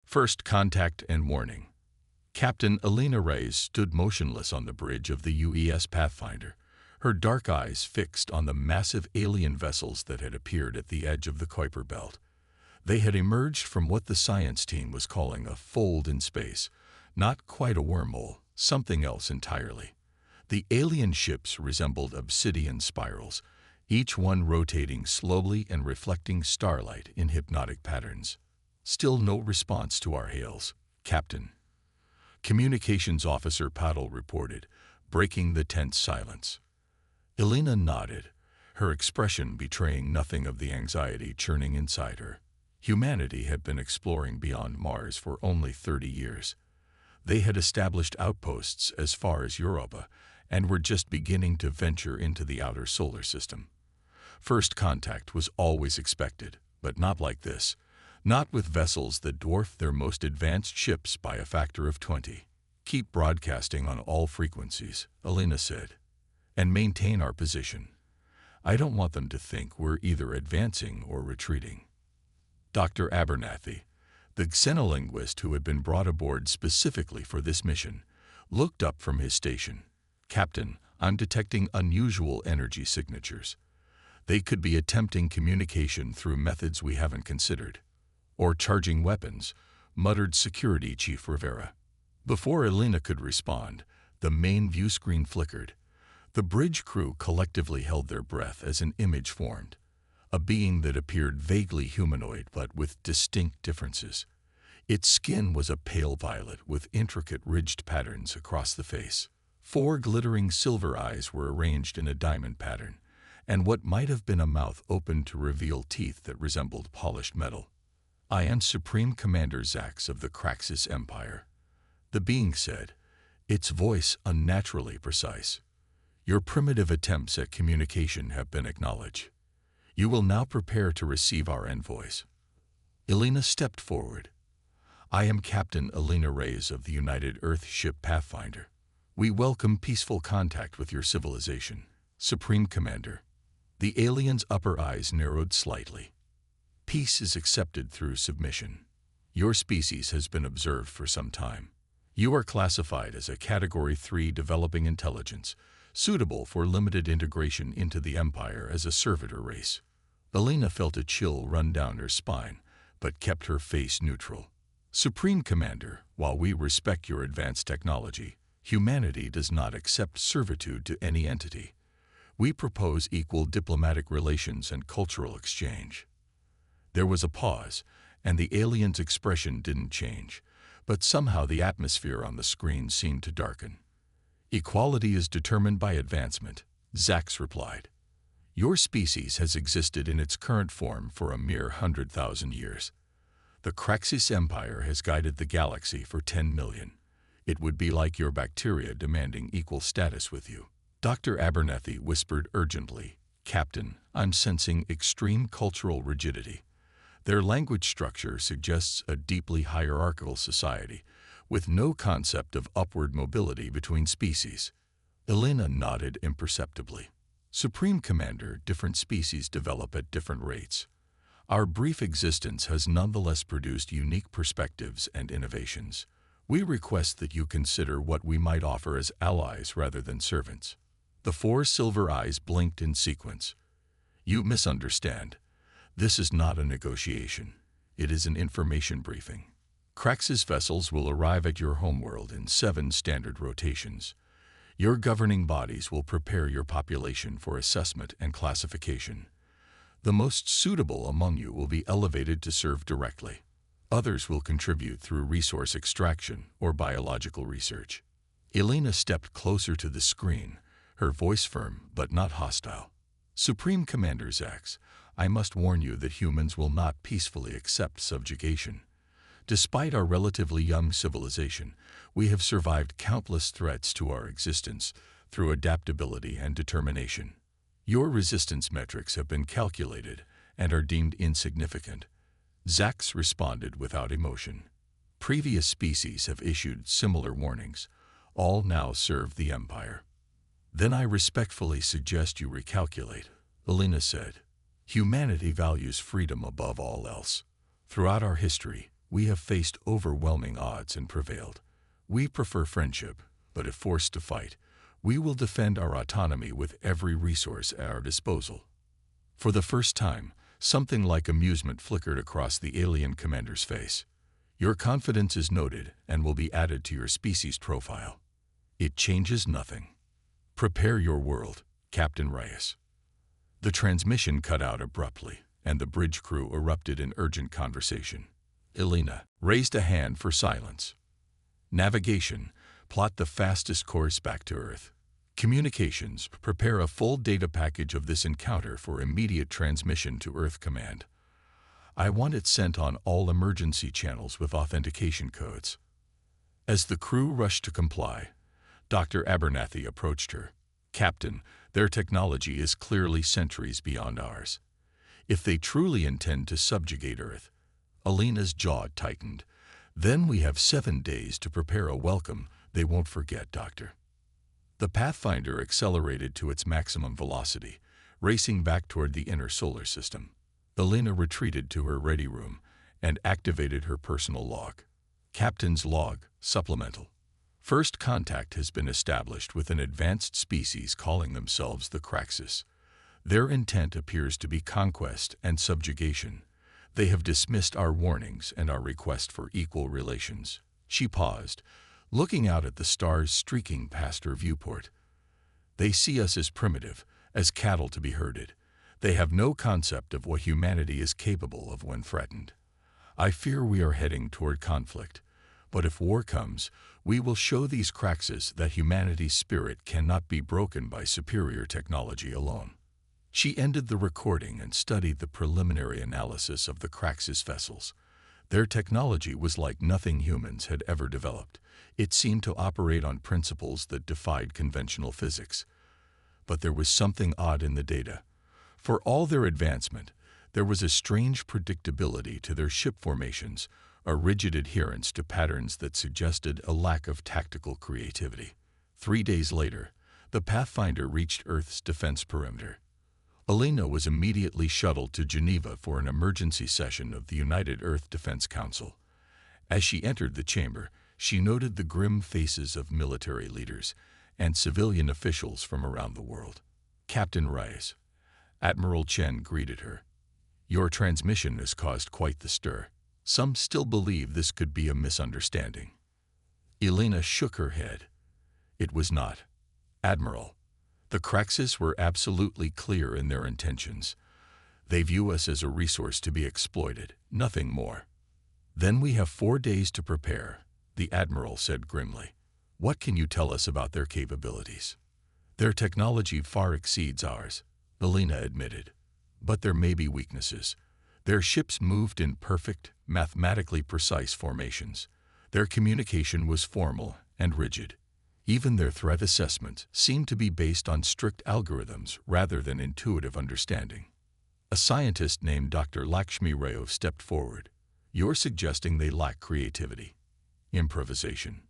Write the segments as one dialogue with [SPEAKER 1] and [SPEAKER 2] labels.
[SPEAKER 1] First contact and warning. Captain Elena Reyes stood motionless on the bridge of the UES Pathfinder, her dark eyes fixed on the massive alien vessels that had appeared at the edge of the Kuiper Belt. They had emerged from what the science team was calling a fold in space, not quite a wormhole, something else entirely. The alien ships resembled obsidian spirals, each one rotating slowly and reflecting starlight in hypnotic patterns. Still no response to our hails, Captain. Communications Officer Paddle reported, breaking the tense silence. Elena nodded, her expression betraying nothing of the anxiety churning inside her. Humanity had been exploring beyond Mars for only 30 years. They had established outposts as far as Europa and were just beginning to venture into the outer solar system. First contact was always expected, but not like this. Not with vessels that dwarf their most advanced ships by a factor of 20. Keep broadcasting on all frequencies, Elena said, and maintain our position. I don't want them to think we're either advancing or retreating. Dr. Abernathy, the xenolinguist who had been brought aboard specifically for this mission, looked up from his station. Captain, I'm detecting unusual energy signatures. They could be attempting communication through methods we haven't considered. Or charging weapons, muttered Security Chief Rivera. Before Elena could respond, the main view screen flickered. The bridge crew collectively held their breath as an image formed, a being that appeared vaguely humanoid but with distinct differences. Its skin was a pale violet with intricate ridged patterns across the face. 4 glittering silver eyes were arranged in a diamond pattern, and what might have been a mouth opened to reveal teeth that resembled polished metal. I am Supreme Commander Zax of the Craxus Empire, the being said, its voice unnaturally precise. Your primitive attempts at communication have been acknowledged. You will now prepare to receive our envoys. Elena stepped forward. I am Captain Elena Reyes of the United Earth ship Pathfinder. We welcome peaceful contact with your civilization, Supreme Commander. The alien's upper eyes narrowed slightly. Peace is accepted through submission. Your species has been observed for some time. You are classified as a Category 3 developing intelligence, suitable for limited integration into the Empire as a servitor race. Elena felt a chill run down her spine, but kept her face neutral. Supreme Commander, while we respect your advanced technology, humanity does not accept servitude to any entity. We propose equal diplomatic relations and cultural exchange. There was a pause, and the alien's expression didn't change, but somehow the atmosphere on the screen seemed to darken. Equality is determined by advancement, Zax replied. Your species has existed in its current form for a mere 100,000 years. The Craxus Empire has guided the galaxy for 10 million. It would be like your bacteria demanding equal status with you. Dr. Abernathy whispered urgently, Captain, I'm sensing extreme cultural rigidity. Their language structure suggests a deeply hierarchical society, with no concept of upward mobility between species. Elena nodded imperceptibly. Supreme Commander, different species develop at different rates. Our brief existence has nonetheless produced unique perspectives and innovations. We request that you consider what we might offer as allies rather than servants. The 4 silver eyes blinked in sequence. You misunderstand. This is not a negotiation. It is an information briefing. Craxus vessels will arrive at your homeworld in 7 standard rotations. Your governing bodies will prepare your population for assessment and classification. The most suitable among you will be elevated to serve directly. Others will contribute through resource extraction or biological research. Elena stepped closer to the screen, her voice firm but not hostile. Supreme Commander Zax, I must warn you that humans will not peacefully accept subjugation. Despite our relatively young civilization, we have survived countless threats to our existence through adaptability and determination. Your resistance metrics have been calculated and are deemed insignificant. Zax responded without emotion. Previous species have issued similar warnings. All now serve the Empire. Then I respectfully suggest you recalculate, Elena said. Humanity values freedom above all else. Throughout our history, We have faced overwhelming odds and prevailed. We prefer friendship, but if forced to fight, we will defend our autonomy with every resource at our disposal." For the first time, something like amusement flickered across the alien commander's face. "Your confidence is noted and will be added to your species profile. It changes nothing. Prepare your world, Captain Reyes." The transmission cut out abruptly, and the bridge crew erupted in urgent conversation. Elena raised a hand for silence. "Navigation, plot the fastest course back to Earth. Communications, prepare a full data package of this encounter for immediate transmission to Earth Command. I want it sent on all emergency channels with authentication codes." As the crew rushed to comply, Dr. Abernathy approached her. "Captain, their technology is clearly centuries beyond ours. If they truly intend to subjugate Earth—" Elena's jaw tightened. "Then we have 7 days to prepare a welcome they won't forget, Doctor." The Pathfinder accelerated to its maximum velocity, racing back toward the inner solar system. Elena retreated to her ready room and activated her personal log. Captain's log, supplemental. First contact has been established with an advanced species calling themselves the Craxus. Their intent appears to be conquest and subjugation. They have dismissed our warnings and our request for equal relations. She paused, looking out at the stars streaking past her viewport. "They see us as primitive, as cattle to be herded. They have no concept of what humanity is capable of when threatened. I fear we are heading toward conflict. But if war comes, we will show these Craxus that humanity's spirit cannot be broken by superior technology alone." She ended the recording and studied the preliminary analysis of the Craxus vessels. Their technology was like nothing humans had ever developed. It seemed to operate on principles that defied conventional physics. But there was something odd in the data. For all their advancement, there was a strange predictability to their ship formations, a rigid adherence to patterns that suggested a lack of tactical creativity. 3 days later, the Pathfinder reached Earth's defense perimeter. Elena was immediately shuttled to Geneva for an emergency session of the United Earth Defense Council. As she entered the chamber, she noted the grim faces of military leaders and civilian officials from around the world. "Captain Reyes," Admiral Chen greeted her. "Your transmission has caused quite the stir. Some still believe this could be a misunderstanding." Elena shook her head. "It was not, Admiral. The Craxus were absolutely clear in their intentions. They view us as a resource to be exploited, nothing more." "Then we have 4 days to prepare," the Admiral said grimly. "What can you tell us about their capabilities?" "Their technology far exceeds ours," Elena admitted. "But there may be weaknesses. Their ships moved in perfect, mathematically precise formations. Their communication was formal and rigid. Even their threat assessment seemed to be based on strict algorithms rather than intuitive understanding." A scientist named Dr. Lakshmi Rao stepped forward. "You're suggesting they lack creativity, improvisation."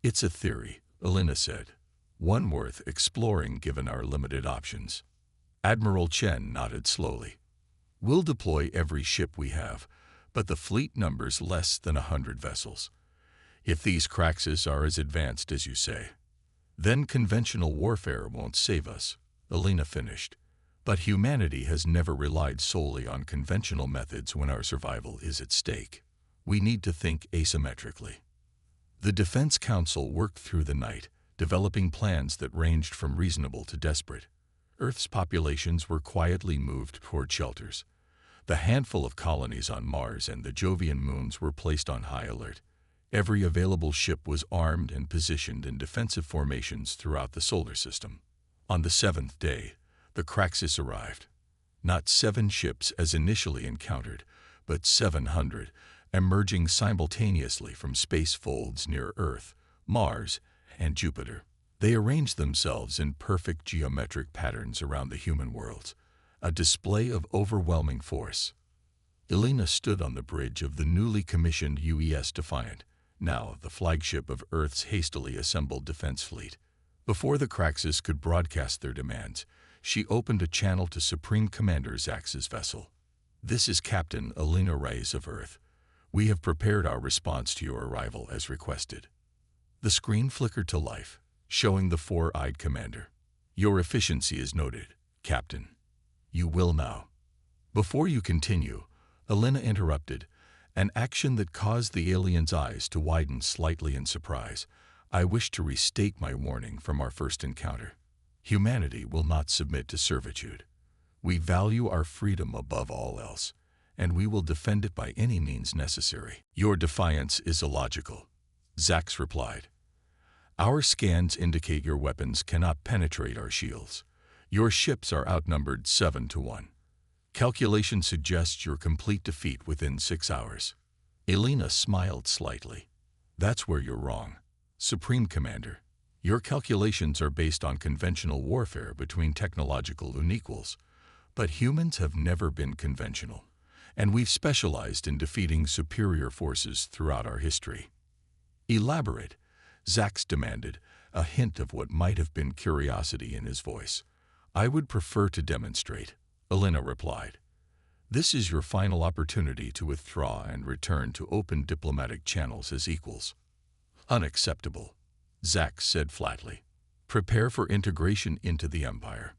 [SPEAKER 1] "It's a theory," Elena said. "One worth exploring given our limited options." Admiral Chen nodded slowly. "We'll deploy every ship we have, but the fleet numbers less than 100 vessels. If these Craxus are as advanced as you say, then conventional warfare won't save us," Elena finished. "But humanity has never relied solely on conventional methods when our survival is at stake. We need to think asymmetrically." The Defense Council worked through the night, developing plans that ranged from reasonable to desperate. Earth's populations were quietly moved toward shelters. The handful of colonies on Mars and the Jovian moons were placed on high alert. Every available ship was armed and positioned in defensive formations throughout the solar system. On the 7th day, the Craxus arrived. Not 7 ships as initially encountered, but 700, emerging simultaneously from space folds near Earth, Mars, and Jupiter. They arranged themselves in perfect geometric patterns around the human worlds, a display of overwhelming force. Elena stood on the bridge of the newly commissioned UES Defiant, now the flagship of Earth's hastily assembled defense fleet. Before the Craxus could broadcast their demands, she opened a channel to Supreme Commander Zax's vessel. "This is Captain Elena Reyes of Earth. We have prepared our response to your arrival as requested. The screen flickered to life, showing the four-eyed commander. Your efficiency is noted, Captain. You will now. Before you continue, Elena interrupted, an action that caused the alien's eyes to widen slightly in surprise. I wish to restate my warning from our first encounter. Humanity will not submit to servitude. We value our freedom above all else, and we will defend it by any means necessary. Your defiance is illogical, Zax replied. Our scans indicate your weapons cannot penetrate our shields. Your ships are outnumbered 7-1. Calculation suggests your complete defeat within 6 hours. Elena smiled slightly. That's where you're wrong, Supreme Commander. Your calculations are based on conventional warfare between technological unequals, but humans have never been conventional, and we've specialized in defeating superior forces throughout our history. Elaborate, Zax demanded, a hint of what might have been curiosity in his voice. I would prefer to demonstrate, Elena replied. This is your final opportunity to withdraw and return to open diplomatic channels as equals. Unacceptable, Zax said flatly. Prepare for integration into the Empire.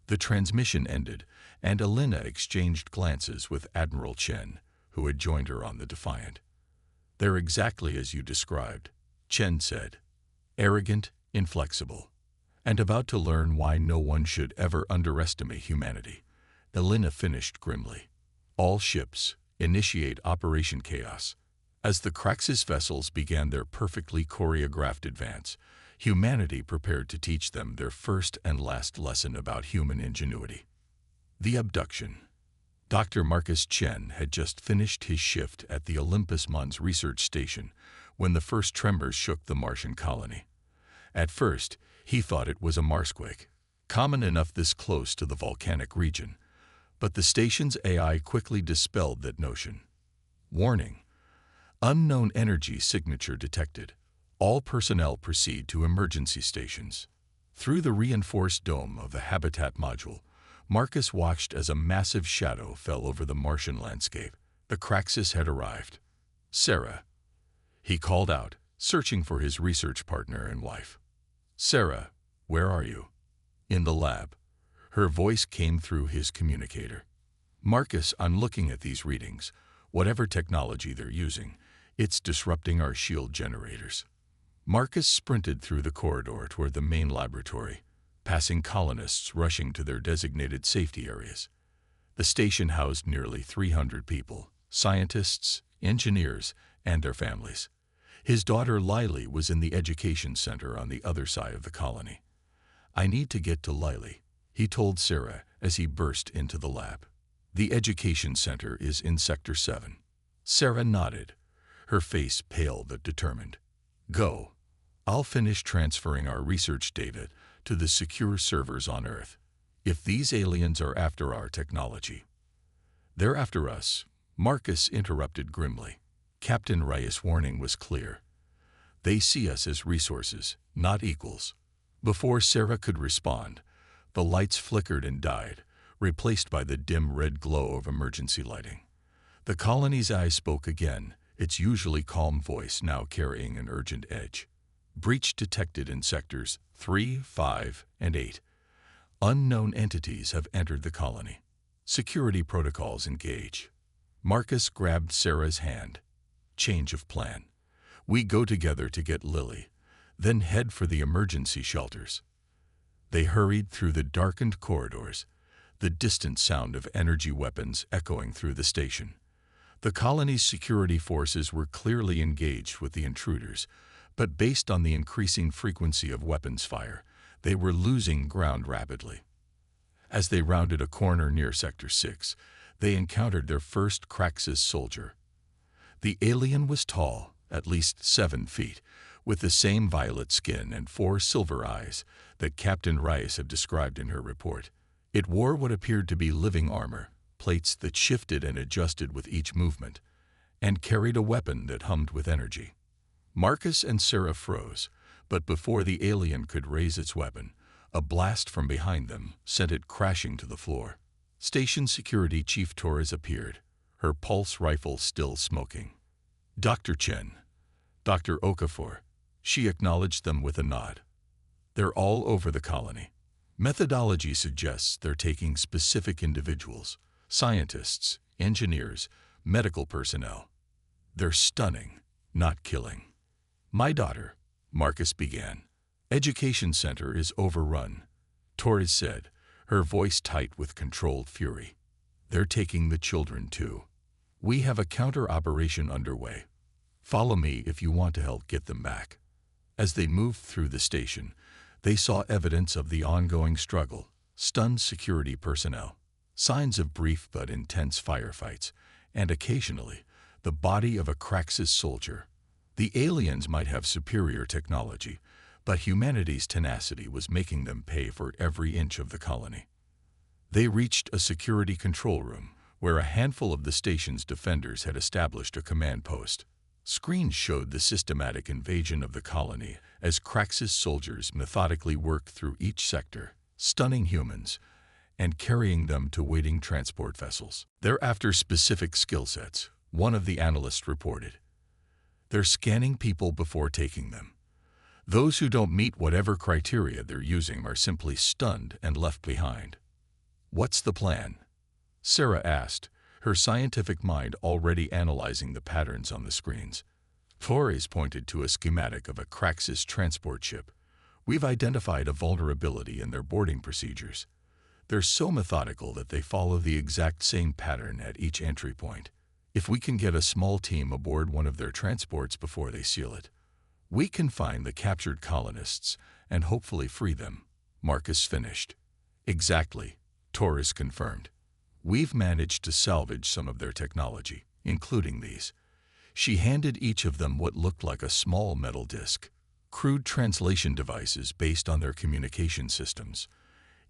[SPEAKER 1] The transmission ended, and Elena exchanged glances with Admiral Chen, who had joined her on the Defiant. They're exactly as you described, Chen said. Arrogant, inflexible, and about to learn why no one should ever underestimate humanity. Elena finished grimly. All ships, initiate Operation Chaos. As the Craxus vessels began their perfectly choreographed advance, humanity prepared to teach them their first and last lesson about human ingenuity. The abduction. Dr. Marcus Chen had just finished his shift at the Olympus Mons research station when the first tremors shook the Martian colony. At first, he thought it was a Marsquake, common enough this close to the volcanic region, but the station's AI quickly dispelled that notion. Warning: unknown energy signature detected. All personnel proceed to emergency stations. Through the reinforced dome of the habitat module, Marcus watched as a massive shadow fell over the Martian landscape. The Craxus had arrived. Sarah, he called out, searching for his research partner and wife. Sarah, where are you? In the lab. Her voice came through his communicator. Marcus, I'm looking at these readings. Whatever technology they're using, it's disrupting our shield generators. Marcus sprinted through the corridor toward the main laboratory, passing colonists rushing to their designated safety areas. The station housed nearly 300 people, scientists, engineers, and their families. His daughter Lily was in the education center on the other side of the colony. I need to get to Lily, he told Sarah as he burst into the lab. The education center is in Sector 7. Sarah nodded, her face pale but determined. Go. I'll finish transferring our research data to the secure servers on Earth. If these aliens are after our technology, they're after us, Marcus interrupted grimly. Captain Reyes' warning was clear. They see us as resources, not equals. Before Sarah could respond, the lights flickered and died, replaced by the dim red glow of emergency lighting. The colony's eye spoke again, its usually calm voice now carrying an urgent edge. Breach detected in sectors 3, 5, and 8. Unknown entities have entered the colony. Security protocols engage. Marcus grabbed Sarah's hand. Change of plan. We go together to get Lily, then head for the emergency shelters. They hurried through the darkened corridors, the distant sound of energy weapons echoing through the station. The colony's security forces were clearly engaged with the intruders, but based on the increasing frequency of weapons fire, they were losing ground rapidly. As they rounded a corner near Sector 6, they encountered their first Craxus soldier. The alien was tall, at least 7 feet, with the same violet skin and 4 silver eyes that Captain Reyes had described in her report. It wore what appeared to be living armor, plates that shifted and adjusted with each movement, and carried a weapon that hummed with energy. Marcus and Sarah froze, but before the alien could raise its weapon, a blast from behind them sent it crashing to the floor. Station Security Chief Torres appeared, her pulse rifle still smoking. "Dr. Chen, Dr. Okafor," she acknowledged them with a nod. "They're all over the colony. Methodology suggests they're taking specific individuals, scientists, engineers, medical personnel. They're stunning, not killing." "My daughter," Marcus began. "Education center is overrun," Torres said, her voice tight with controlled fury. "They're taking the children too. We have a counter-operation underway. Follow me if you want to help get them back." As they moved through the station, they saw evidence of the ongoing struggle, stunned security personnel, signs of brief but intense firefights, and occasionally, the body of a Craxus soldier. The aliens might have superior technology, but humanity's tenacity was making them pay for every inch of the colony. They reached a security control room, where a handful of the station's defenders had established a command post. Screens showed the systematic invasion of the colony as Craxus soldiers methodically worked through each sector, stunning humans and carrying them to waiting transport vessels. "They're after specific skill sets," one of the analysts reported. "They're scanning people before taking them. Those who don't meet whatever criteria they're using are simply stunned and left behind." "What's the plan?" Sarah asked, her scientific mind already analyzing the patterns on the screens. Torres pointed to a schematic of a Craxus transport ship. "We've identified a vulnerability in their boarding procedures. They're so methodical that they follow the exact same pattern at each entry point. If we can get a small team aboard one of their transports before they seal it, we can find the captured colonists and hopefully free them," Marcus finished. "Exactly," Torres confirmed. "We've managed to salvage some of their technology, including these." She handed each of them what looked like a small metal disc, crude translation devices based on their communication systems.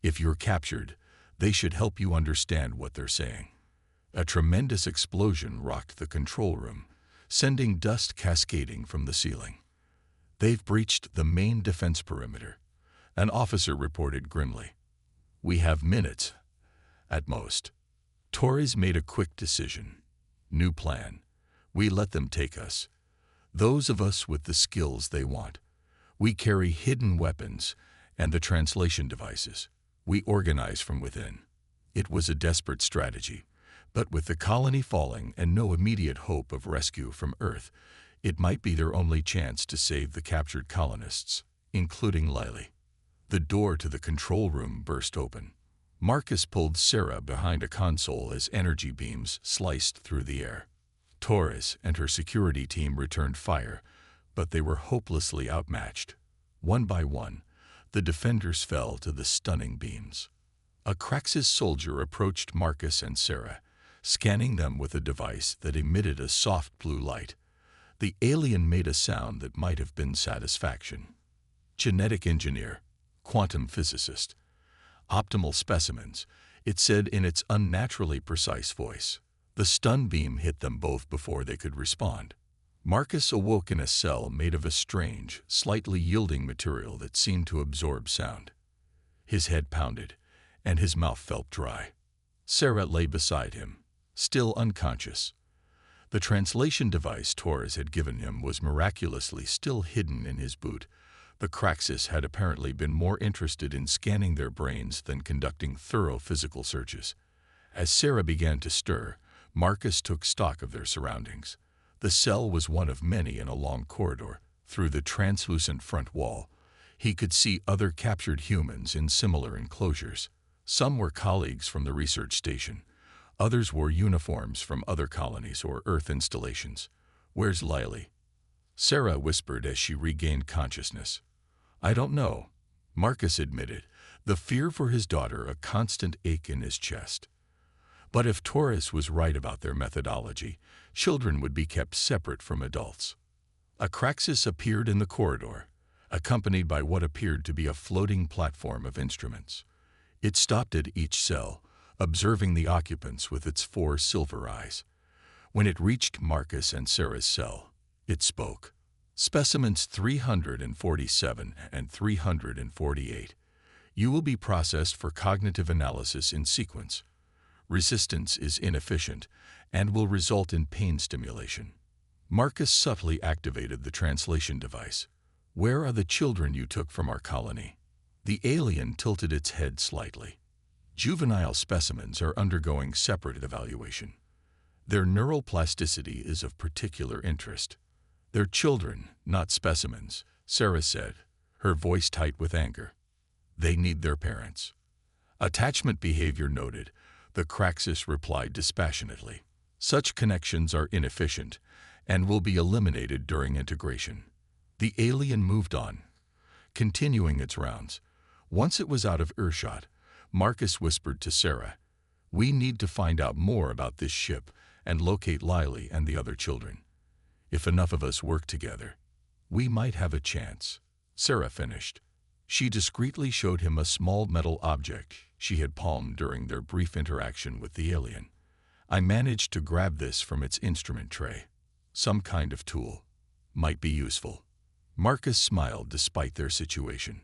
[SPEAKER 1] "If you're captured, they should help you understand what they're saying." A tremendous explosion rocked the control room, sending dust cascading from the ceiling. "They've breached the main defense perimeter," an officer reported grimly. "We have minutes, at most." Torres made a quick decision. New plan. We let them take us. Those of us with the skills they want. We carry hidden weapons and the translation devices. We organize from within. It was a desperate strategy, but with the colony falling and no immediate hope of rescue from Earth, it might be their only chance to save the captured colonists, including Lily. The door to the control room burst open. Marcus pulled Sarah behind a console as energy beams sliced through the air. Torres and her security team returned fire, but they were hopelessly outmatched. One by one, the defenders fell to the stunning beams. A Craxus soldier approached Marcus and Sarah, scanning them with a device that emitted a soft blue light. The alien made a sound that might have been satisfaction. "Genetic engineer, quantum physicist. Optimal specimens," it said in its unnaturally precise voice. The stun beam hit them both before they could respond. Marcus awoke in a cell made of a strange, slightly yielding material that seemed to absorb sound. His head pounded, and his mouth felt dry. Sarah lay beside him, still unconscious. The translation device Torres had given him was miraculously still hidden in his boot. The Craxus had apparently been more interested in scanning their brains than conducting thorough physical searches. As Sarah began to stir, Marcus took stock of their surroundings. The cell was one of many in a long corridor. Through the translucent front wall, he could see other captured humans in similar enclosures. Some were colleagues from the research station. Others wore uniforms from other colonies or Earth installations. "Where's Lily?" Sarah whispered as she regained consciousness. "I don't know," Marcus admitted, the fear for his daughter a constant ache in his chest. But if Torres was right about their methodology, children would be kept separate from adults. A Craxus appeared in the corridor, accompanied by what appeared to be a floating platform of instruments. It stopped at each cell, observing the occupants with its 4 silver eyes. When it reached Marcus and Sarah's cell, it spoke. "Specimens 347 and 348. You will be processed for cognitive analysis in sequence. Resistance is inefficient and will result in pain stimulation. Marcus subtly activated the translation device. "Where are the children you took from our colony?" The alien tilted its head slightly. "Juvenile specimens are undergoing separate evaluation. Their neural plasticity is of particular interest." "They're children, not specimens," Sarah said, her voice tight with anger. "They need their parents." "Attachment behavior noted," the Craxus replied dispassionately. "Such connections are inefficient and will be eliminated during integration." The alien moved on, continuing its rounds. Once it was out of earshot, Marcus whispered to Sarah, "We need to find out more about this ship and locate Lily and the other children. If enough of us work together, we might have a chance." Sarah finished. She discreetly showed him a small metal object she had palmed during their brief interaction with the alien. "I managed to grab this from its instrument tray. Some kind of tool. Might be useful." Marcus smiled despite their situation.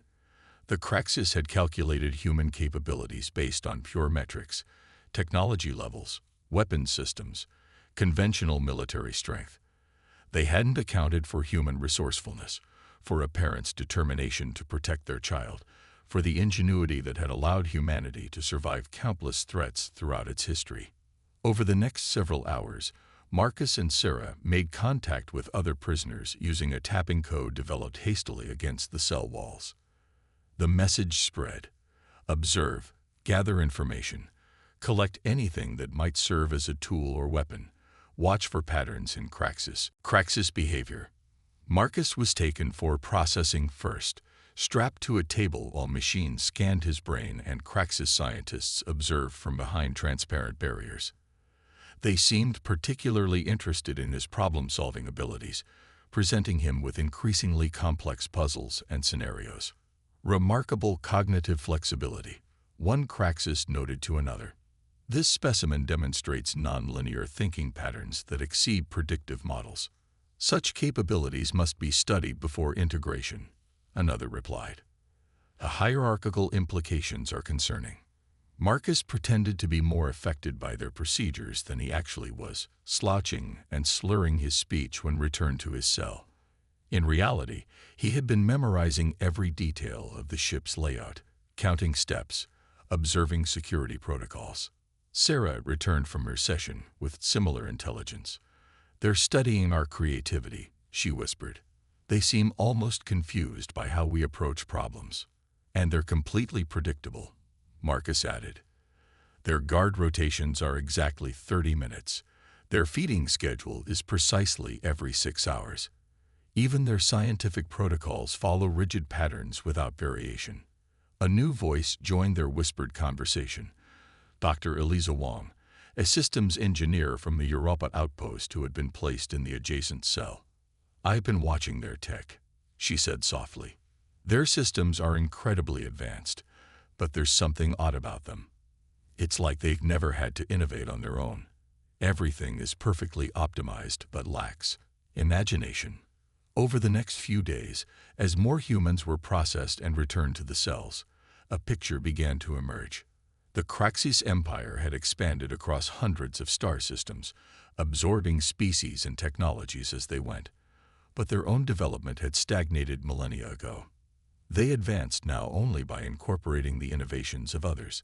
[SPEAKER 1] The Craxus had calculated human capabilities based on pure metrics, technology levels, weapons systems, conventional military strength. They hadn't accounted for human resourcefulness, for a parent's determination to protect their child, for the ingenuity that had allowed humanity to survive countless threats throughout its history. Over the next several hours, Marcus and Sarah made contact with other prisoners using a tapping code developed hastily against the cell walls. The message spread: observe, gather information, collect anything that might serve as a tool or weapon, watch for patterns in Craxus behavior. Marcus was taken for processing first, strapped to a table while machines scanned his brain and Craxus scientists observed from behind transparent barriers. They seemed particularly interested in his problem-solving abilities, presenting him with increasingly complex puzzles and scenarios. "Remarkable cognitive flexibility," one Craxus noted to another. "This specimen demonstrates nonlinear thinking patterns that exceed predictive models. Such capabilities must be studied before integration," another replied. "The hierarchical implications are concerning." Marcus pretended to be more affected by their procedures than he actually was, slouching and slurring his speech when returned to his cell. In reality, he had been memorizing every detail of the ship's layout, counting steps, observing security protocols. Sarah returned from her session with similar intelligence. "They're studying our creativity," she whispered. "They seem almost confused by how we approach problems. And they're completely predictable," Marcus added. "Their guard rotations are exactly 30 minutes. Their feeding schedule is precisely every 6 hours. Even their scientific protocols follow rigid patterns without variation." A new voice joined their whispered conversation. Dr. Eliza Wong, a systems engineer from the Europa outpost who had been placed in the adjacent cell. "I've been watching their tech," she said softly. "Their systems are incredibly advanced, but there's something odd about them. It's like they've never had to innovate on their own. Everything is perfectly optimized but lacks imagination." Over the next few days, as more humans were processed and returned to the cells, a picture began to emerge. The Craxus Empire had expanded across hundreds of star systems, absorbing species and technologies as they went. But their own development had stagnated millennia ago. They advanced now only by incorporating the innovations of others.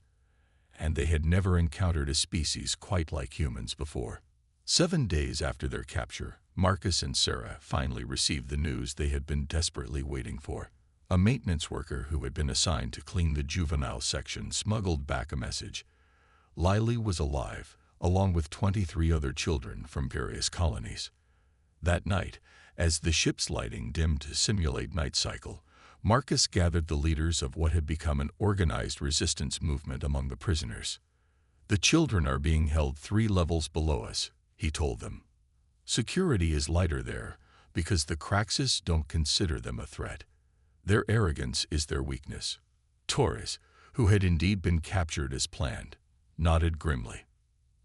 [SPEAKER 1] And they had never encountered a species quite like humans before. 7 days after their capture, Marcus and Sarah finally received the news they had been desperately waiting for. A maintenance worker who had been assigned to clean the juvenile section smuggled back a message. Lily was alive, along with 23 other children from various colonies. That night, as the ship's lighting dimmed to simulate night cycle, Marcus gathered the leaders of what had become an organized resistance movement among the prisoners. "The children are being held 3 levels below us," he told them. "Security is lighter there because the Craxus don't consider them a threat. Their arrogance is their weakness." Torres, who had indeed been captured as planned, nodded grimly.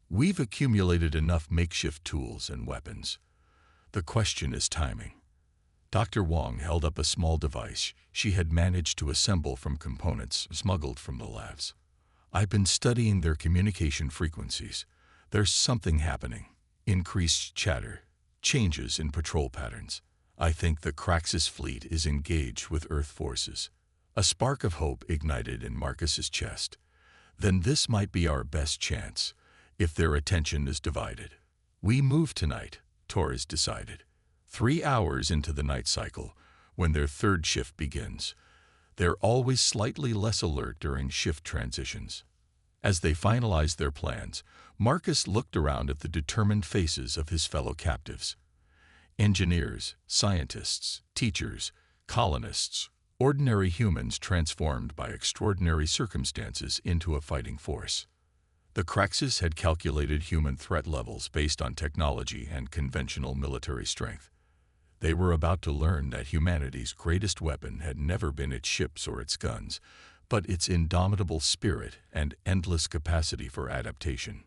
[SPEAKER 1] "We've accumulated enough makeshift tools and weapons. The question is timing." Dr. Wong held up a small device she had managed to assemble from components smuggled from the labs. I've been studying their communication frequencies. There's something happening. Increased chatter, changes in patrol patterns. I think the Craxus fleet is engaged with Earth forces. A spark of hope ignited in Marcus's chest. Then this might be our best chance, if their attention is divided. We move tonight, Torres decided. 3 hours into the night cycle, when their third shift begins. They're always slightly less alert during shift transitions. As they finalized their plans, Marcus looked around at the determined faces of his fellow captives. Engineers, scientists, teachers, colonists, ordinary humans transformed by extraordinary circumstances into a fighting force. The Craxus had calculated human threat levels based on technology and conventional military strength. They were about to learn that humanity's greatest weapon had never been its ships or its guns, but its indomitable spirit and endless capacity for adaptation.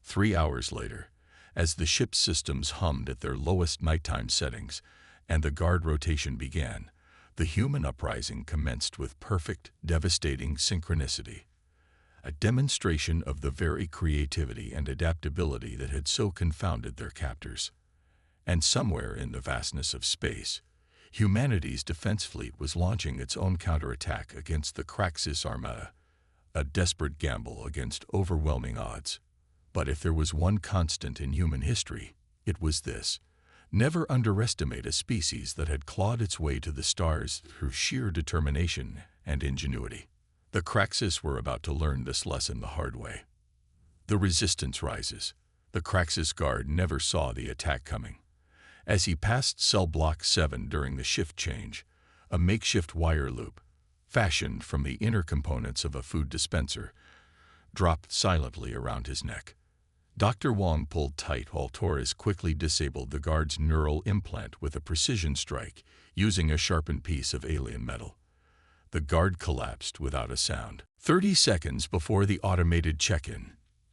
[SPEAKER 1] 3 hours later, as the ship's systems hummed at their lowest nighttime settings and the guard rotation began, the human uprising commenced with perfect, devastating synchronicity. A demonstration of the very creativity and adaptability that had so confounded their captors. And somewhere in the vastness of space, humanity's defense fleet was launching its own counterattack against the Craxus Armada, a desperate gamble against overwhelming odds. But if there was one constant in human history, it was this: never underestimate a species that had clawed its way to the stars through sheer determination and ingenuity. The Craxus were about to learn this lesson the hard way. The resistance rises. The Craxus guard never saw the attack coming. As he passed cell block 7 during the shift change, a makeshift wire loop, fashioned from the inner components of a food dispenser, dropped silently around his neck. Dr. Wong pulled tight while Torres quickly disabled the guard's neural implant with a precision strike, using a sharpened piece of alien metal. The guard collapsed without a sound. 30 seconds before the automated check-in,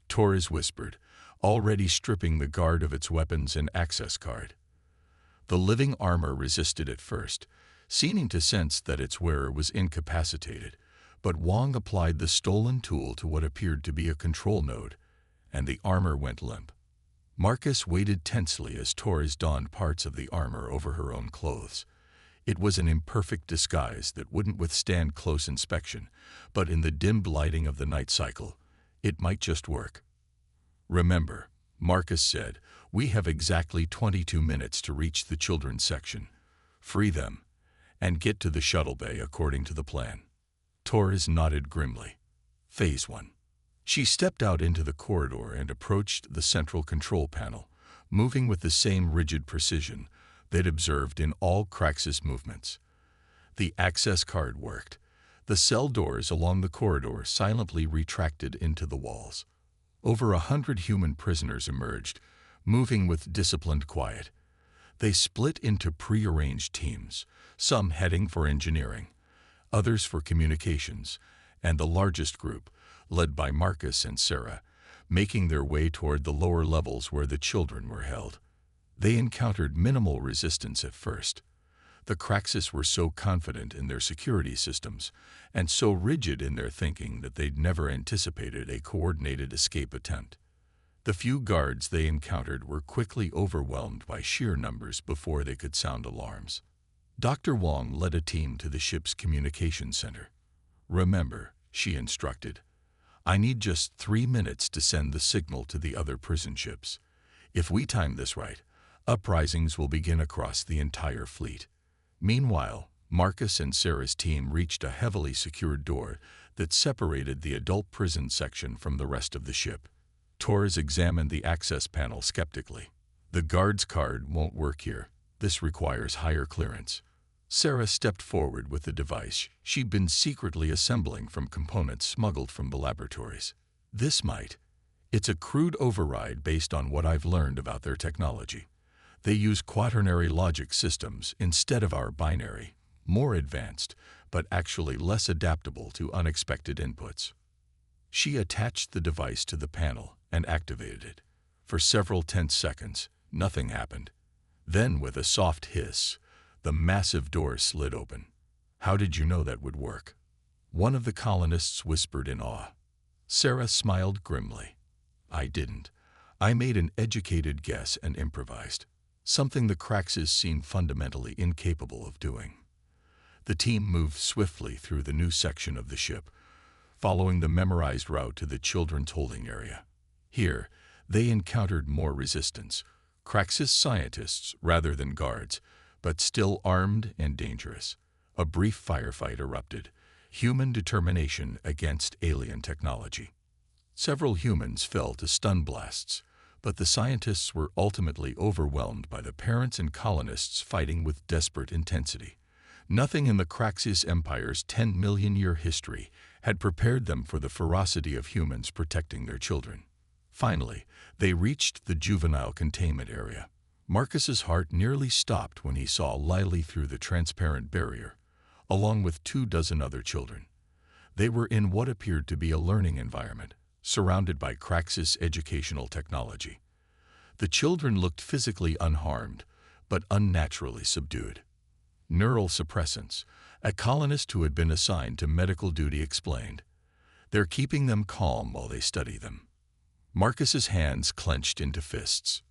[SPEAKER 1] Torres whispered, already stripping the guard of its weapons and access card. The living armor resisted at first, seeming to sense that its wearer was incapacitated, but Wong applied the stolen tool to what appeared to be a control node, and the armor went limp. Marcus waited tensely as Torres donned parts of the armor over her own clothes. It was an imperfect disguise that wouldn't withstand close inspection, but in the dimmed lighting of the night cycle, it might just work. Remember, Marcus said, we have exactly 22 minutes to reach the children's section. Free them, and get to the shuttle bay according to the plan. Torres nodded grimly. Phase 1. She stepped out into the corridor and approached the central control panel, moving with the same rigid precision they'd observed in all Craxus movements. The access card worked. The cell doors along the corridor silently retracted into the walls. Over 100 human prisoners emerged, moving with disciplined quiet. They split into prearranged teams, some heading for engineering, others for communications, and the largest group, led by Marcus and Sarah, making their way toward the lower levels where the children were held. They encountered minimal resistance at first. The Craxus were so confident in their security systems and so rigid in their thinking that they'd never anticipated a coordinated escape attempt. The few guards they encountered were quickly overwhelmed by sheer numbers before they could sound alarms. Dr. Wong led a team to the ship's communication center. Remember, she instructed, I need just 3 minutes to send the signal to the other prison ships. If we time this right, uprisings will begin across the entire fleet. Meanwhile, Marcus and Sarah's team reached a heavily secured door that separated the adult prison section from the rest of the ship. Torres examined the access panel skeptically. The guard's card won't work here. This requires higher clearance. Sarah stepped forward with the device she'd been secretly assembling from components smuggled from the laboratories. This might. It's a crude override based on what I've learned about their technology. They use quaternary logic systems instead of our binary, more advanced, but actually less adaptable to unexpected inputs. She attached the device to the panel and activated it. For several tense seconds, nothing happened. Then, with a soft hiss, the massive door slid open. How did you know that would work? One of the colonists whispered in awe. Sarah smiled grimly. I didn't. I made an educated guess and improvised, something the Craxes seemed fundamentally incapable of doing. The team moved swiftly through the new section of the ship, following the memorized route to the children's holding area. Here, they encountered more resistance, Craxes scientists rather than guards, but still armed and dangerous. A brief firefight erupted, human determination against alien technology. Several humans fell to stun blasts, but the scientists were ultimately overwhelmed by the parents and colonists fighting with desperate intensity. Nothing in the Craxes Empire's 10-million-year history had prepared them for the ferocity of humans protecting their children. Finally, they reached the juvenile containment area. Marcus's heart nearly stopped when he saw Lily through the transparent barrier, along with 24 other children. They were in what appeared to be a learning environment, surrounded by Craxes educational technology. The children looked physically unharmed, but unnaturally subdued. Neural suppressants, a colonist who had been assigned to medical duty explained. They're keeping them calm while they study them. Marcus's hands clenched into fists.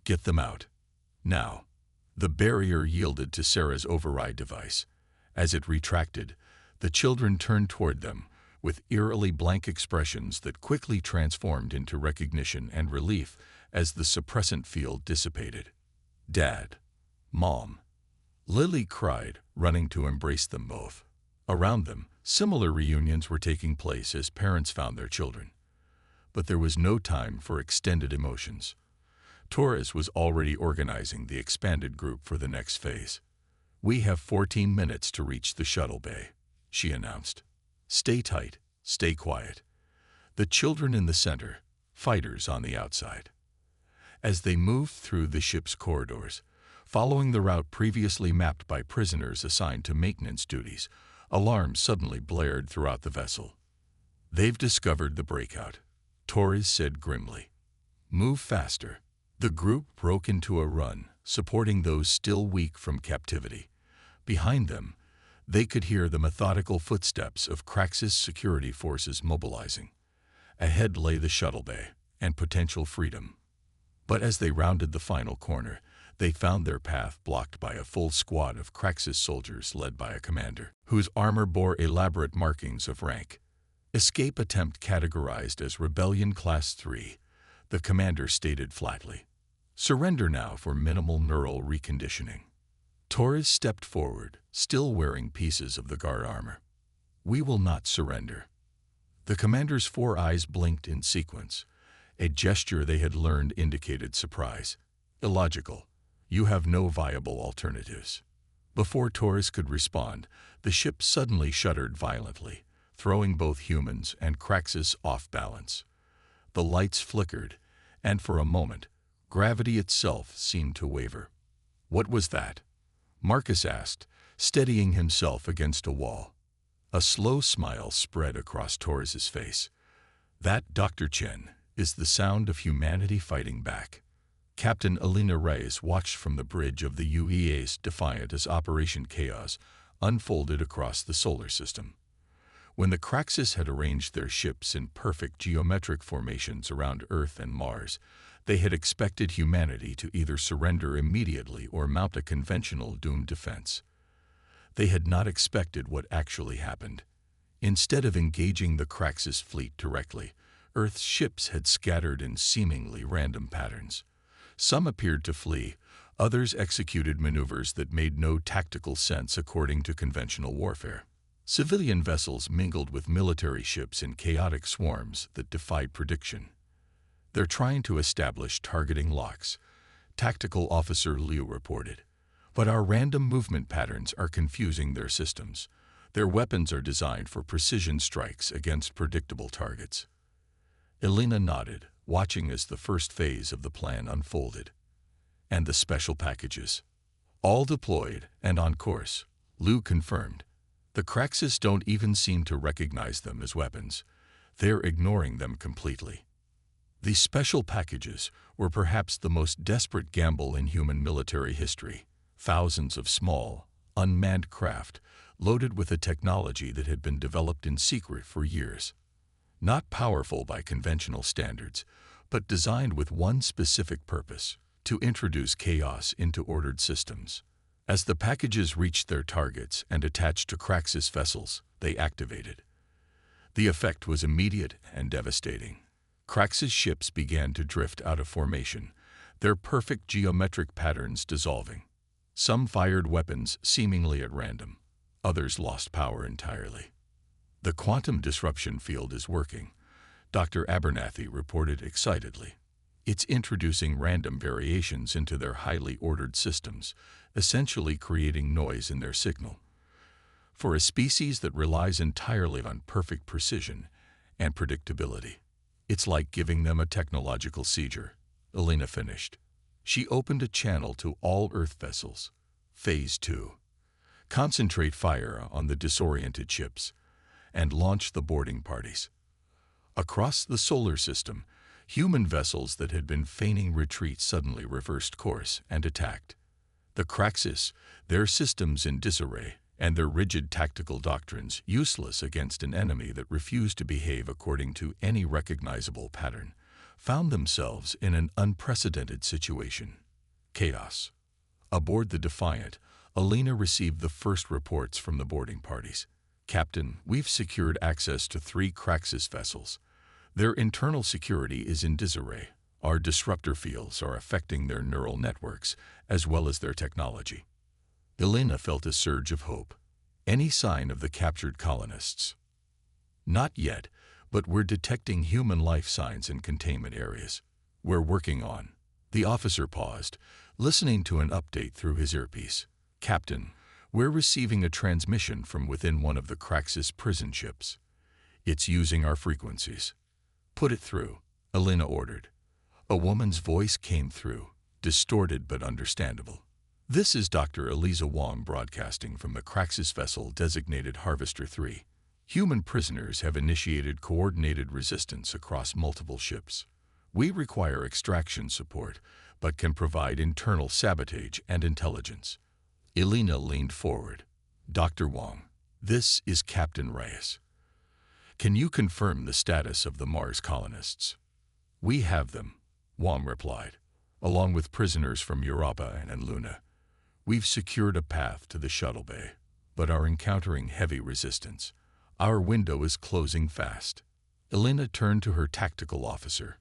[SPEAKER 1] Get them out. Now. The barrier yielded to Sarah's override device. As it retracted, the children turned toward them, with eerily blank expressions that quickly transformed into recognition and relief as the suppressant field dissipated. Dad. Mom. Lily cried, running to embrace them both. Around them, similar reunions were taking place as parents found their children. But there was no time for extended emotions. Torres was already organizing the expanded group for the next phase. We have 14 minutes to reach the shuttle bay, she announced. Stay tight, stay quiet. The children in the center, fighters on the outside. As they moved through the ship's corridors, following the route previously mapped by prisoners assigned to maintenance duties, alarms suddenly blared throughout the vessel. They've discovered the breakout, Torres said grimly. Move faster. The group broke into a run, supporting those still weak from captivity. Behind them, they could hear the methodical footsteps of Craxes security forces mobilizing. Ahead lay the shuttle bay and potential freedom. But as they rounded the final corner, they found their path blocked by a full squad of Craxes soldiers led by a commander, whose armor bore elaborate markings of rank. Escape attempt categorized as Rebellion Class 3, the commander stated flatly. Surrender now for minimal neural reconditioning. Torres stepped forward, still wearing pieces of the guard armor. We will not surrender. The commander's 4 eyes blinked in sequence. A gesture they had learned indicated surprise. Illogical. You have no viable alternatives. Before Torres could respond, the ship suddenly shuddered violently, throwing both humans and Craxes off balance. The lights flickered, and for a moment, gravity itself seemed to waver. What was that? Marcus asked, steadying himself against a wall. A slow smile spread across Torres's face. That, Dr. Chen, is the sound of humanity fighting back. Captain Alina Reyes watched from the bridge of the UEA's Defiant as Operation Chaos unfolded across the solar system. When the Craxes had arranged their ships in perfect geometric formations around Earth and Mars, they had expected humanity to either surrender immediately or mount a conventional doomed defense. They had not expected what actually happened. Instead of engaging the Craxes fleet directly, Earth's ships had scattered in seemingly random patterns. Some appeared to flee, others executed maneuvers that made no tactical sense according to conventional warfare. Civilian vessels mingled with military ships in chaotic swarms that defied prediction. They're trying to establish targeting locks, Tactical Officer Liu reported. But our random movement patterns are confusing their systems. Their weapons are designed for precision strikes against predictable targets. Elena nodded, watching as the first phase of the plan unfolded. And the special packages. All deployed and on course, Liu confirmed. The Craxes don't even seem to recognize them as weapons. They're ignoring them completely. These special packages were perhaps the most desperate gamble in human military history. Thousands of small, unmanned craft loaded with a technology that had been developed in secret for years. not powerful by conventional standards, but designed with one specific purpose: to introduce chaos into ordered systems. As the packages reached their targets and attached to Craxus vessels, they activated. The effect was immediate and devastating. Craxus ships began to drift out of formation, their perfect geometric patterns dissolving. Some fired weapons seemingly at random. Others lost power entirely. "The quantum disruption field is working," Dr. Abernathy reported excitedly. "It's introducing random variations into their highly ordered systems, essentially creating noise in their signal. For a species that relies entirely on perfect precision and predictability, it's like giving them a technological seizure," Elena finished. She opened a channel to all Earth vessels. Phase 2. Concentrate fire on the disoriented ships and launch the boarding parties. Across the solar system, human vessels that had been feigning retreat suddenly reversed course and attacked. The Craxus, their systems in disarray, and their rigid tactical doctrines useless against an enemy that refused to behave according to any recognizable pattern, found themselves in an unprecedented situation. Chaos. Aboard the Defiant, Elena received the first reports from the boarding parties. "Captain, we've secured access to 3 Craxus vessels. Their internal security is in disarray. Our disruptor fields are affecting their neural networks as well as their technology." Elena felt a surge of hope. "Any sign of the captured colonists?" "Not yet, but we're detecting human life signs in containment areas. We're working on." The officer paused, listening to an update through his earpiece. "Captain, we're receiving a transmission from within one of the Craxus prison ships. It's using our frequencies." "Put it through," Elena ordered. A woman's voice came through, distorted but understandable. "This is Dr. Eliza Wong broadcasting from the Craxus vessel designated Harvester 3. Human prisoners have initiated coordinated resistance across multiple ships. We require extraction support, but can provide internal sabotage and intelligence." Elena leaned forward. "Dr. Wong, this is Captain Reyes. Can you confirm the status of the Mars colonists?" "We have them," Wong replied, "along with prisoners from Europa and Luna. We've secured a path to the shuttle bay, but are encountering heavy resistance. Our window is closing fast." Elena turned to her tactical officer.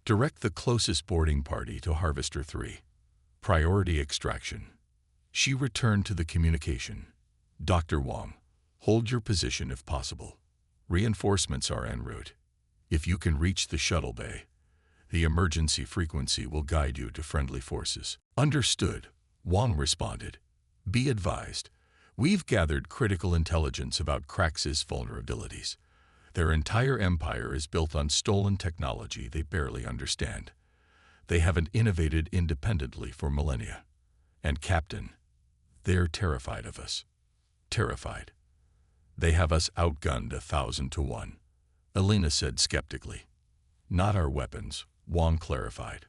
[SPEAKER 1] "Direct the closest boarding party to Harvester 3. Priority extraction." She returned to the communication. "Dr. Wong, hold your position if possible. Reinforcements are en route. If you can reach the shuttle bay, the emergency frequency will guide you to friendly forces." "Understood," Wong responded. "Be advised, we've gathered critical intelligence about Craxus vulnerabilities. Their entire empire is built on stolen technology they barely understand. They haven't innovated independently for millennia. And Captain, they're terrified of us. Terrified. They have us outgunned 1,000 to 1, Elena said skeptically. "Not our weapons," Wong clarified.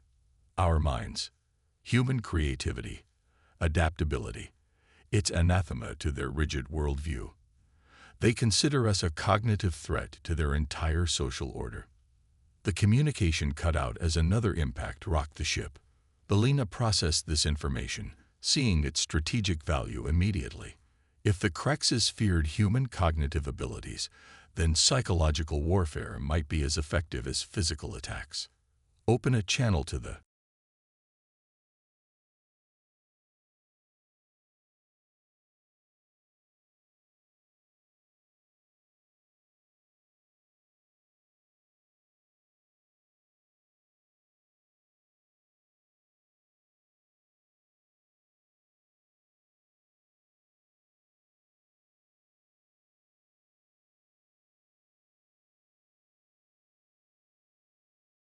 [SPEAKER 1] "Our minds. Human creativity. Adaptability. It's anathema to their rigid worldview. They consider us a cognitive threat to their entire social order." The communication cut out as another impact rocked the ship. Elena processed this information, seeing its strategic value immediately. If the Craxus feared human cognitive abilities, then psychological warfare might be as effective as physical attacks. "Open a channel to the